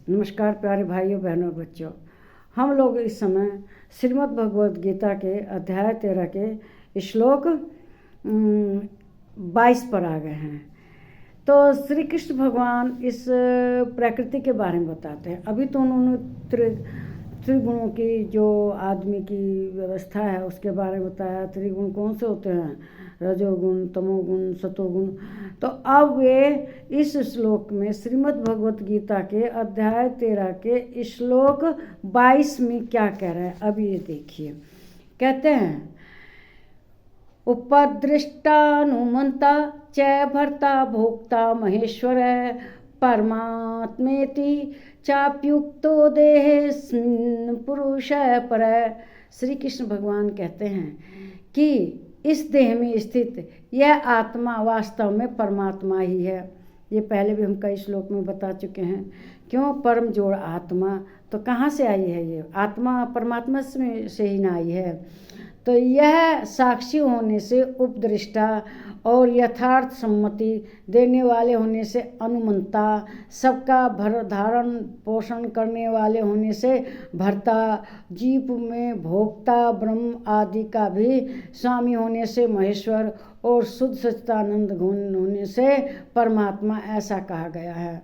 नमस्कार प्यारे भाइयों बहनों और बच्चों। हम लोग इस समय श्रीमद् भगवद गीता के अध्याय 13 के श्लोक 22 पर आ गए हैं। तो श्री कृष्ण भगवान इस प्रकृति के बारे में बताते हैं। अभी तो उन्होंने त्रिगुणों की जो आदमी की व्यवस्था है उसके बारे में बताया। त्रिगुण कौन से होते हैं? रजोगुण, तमोगुण, सतोगुण। तो अब वे इस श्लोक में श्रीमद् भगवत गीता के अध्याय 13 के श्लोक 22 में क्या कह रहे हैं अब ये देखिए। कहते हैं उपदृष्टानुमंता च भर्ता भोक्ता महेश्वर परमात्मेति चाप्युक्तो देहेस्मिन् पुरुष पर। श्री कृष्ण भगवान कहते हैं कि इस देह में स्थित यह आत्मा वास्तव में परमात्मा ही है। ये पहले भी हम कई श्लोक में बता चुके हैं। क्यों? परम जोड़ आत्मा तो कहाँ से आई है? ये आत्मा परमात्मा से ही ना आई है। तो यह साक्षी होने से उपदृष्टा और यथार्थ सम्मति देने वाले होने से अनुमंता, सबका धारण पोषण करने वाले होने से भर्ता, जीव में भोक्ता, ब्रह्म आदि का भी स्वामी होने से महेश्वर और शुद्ध सच्चिदानंद गुण होने से परमात्मा, ऐसा कहा गया है।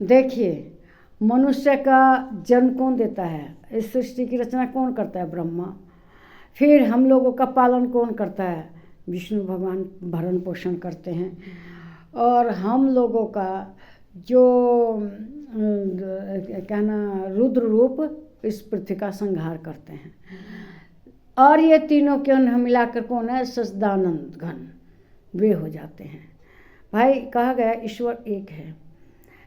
देखिए, मनुष्य का जन्म कौन देता है? इस सृष्टि की रचना कौन करता है? ब्रह्मा। फिर हम लोगों का पालन कौन करता है? विष्णु भगवान भरण पोषण करते हैं। और हम लोगों का जो कहना रुद्र रूप इस पृथ्वी का संहार करते हैं। और ये तीनों के मिलाकर कौन है? सच्चिदानंद घन वे हो जाते हैं। भाई कहा गया ईश्वर एक है,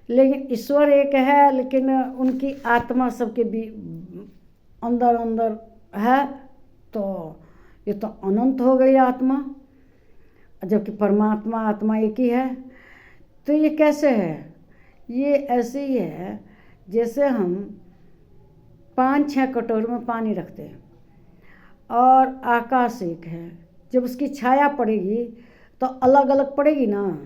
लेकिन ईश्वर एक है लेकिन उनकी आत्मा सबके भी अंदर अंदर है। तो ये तो अनंत हो गई आत्मा, जबकि परमात्मा आत्मा एक ही है। तो ये कैसे है? ये ऐसे ही है जैसे हम 5-6 कटोरी में पानी रखते हैं और आकाश एक है। जब उसकी छाया पड़ेगी तो अलग अलग पड़ेगी ना,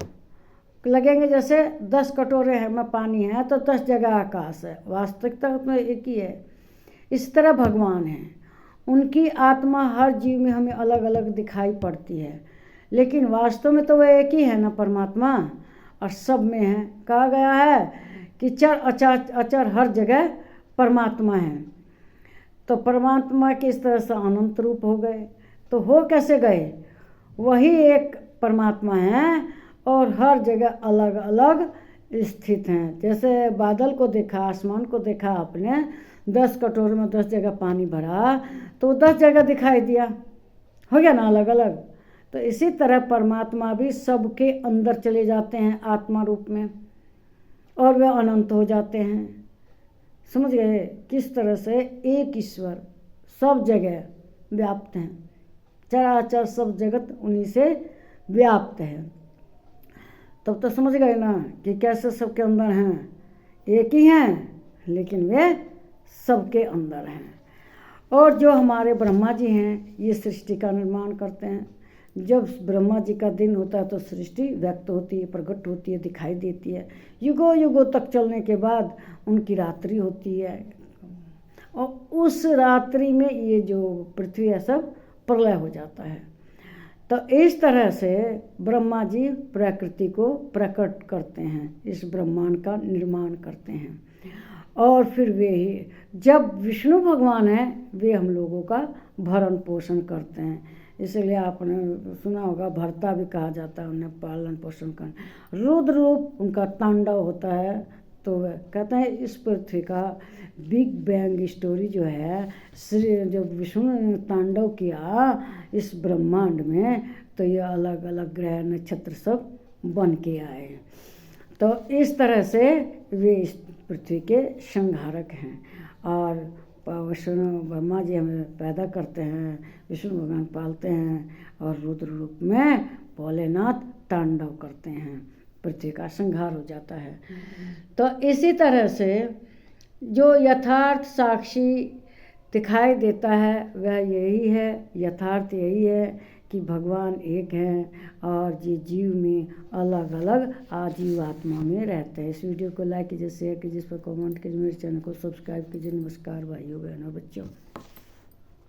लगेंगे जैसे 10 कटोरे हैं में पानी है तो 10 जगह आकाश है। वास्तविकता तो एक ही है। इस तरह भगवान है, उनकी आत्मा हर जीव में हमें अलग अलग दिखाई पड़ती है, लेकिन वास्तव में तो वह एक ही है ना, परमात्मा। और सब में है। कहा गया है कि चर अचर हर जगह परमात्मा है। तो परमात्मा के इस तरह से अनंत रूप हो गए। तो हो कैसे गए? वही एक परमात्मा है और हर जगह अलग अलग स्थित हैं। जैसे बादल को देखा, आसमान को देखा आपने, 10 कटोरे में 10 जगह पानी भरा तो 10 जगह दिखाई दिया, हो गया ना अलग अलग। तो इसी तरह परमात्मा भी सबके अंदर चले जाते हैं आत्मा रूप में और वे अनंत हो जाते हैं। समझ गए किस तरह से एक ईश्वर सब जगह व्याप्त हैं। चराचर सब जगत उन्हीं से व्याप्त है। तब तो समझ गए ना कि कैसे सबके अंदर हैं। एक ही हैं लेकिन वे सबके अंदर हैं। और जो हमारे ब्रह्मा जी हैं ये सृष्टि का निर्माण करते हैं। जब ब्रह्मा जी का दिन होता है तो सृष्टि व्यक्त होती है, प्रकट होती है, दिखाई देती है। युगों युगों तक चलने के बाद उनकी रात्रि होती है और उस रात्रि में ये जो पृथ्वी है सब प्रलय हो जाता है। तो इस तरह से ब्रह्मा जी प्रकृति को प्रकट करते हैं, इस ब्रह्मांड का निर्माण करते हैं। और फिर वे ही जब विष्णु भगवान हैं वे हम लोगों का भरण पोषण करते हैं। इसलिए आपने सुना होगा भर्ता भी कहा जाता है उन्हें, पालन पोषण करना। रुद्र रूप उनका तांडव होता है। तो वह कहते हैं इस पृथ्वी का बिग बैंग स्टोरी जो है, जब विष्णु ने तांडव किया इस ब्रह्मांड में तो ये अलग अलग ग्रह नक्षत्र सब बन के आए। तो इस तरह से वे इस पृथ्वी के संहारक हैं। और विष्णु ब्रह्मा जी हमें पैदा करते हैं, विष्णु भगवान पालते हैं और रुद्र रूप में भोलेनाथ तांडव करते हैं, पृथ्वी का संहार हो जाता है। तो इसी तरह से जो यथार्थ साक्षी दिखाई देता है वह यही है, यथार्थ यही है कि भगवान एक हैं और ये जीव में अलग अलग जीवात्मा में रहते हैं। इस वीडियो को लाइक कीजिए, शेयर कीजिए, इस पर कमेंट कीजिए, मेरे चैनल को सब्सक्राइब कीजिए। नमस्कार भाइयों बहनों बच्चों।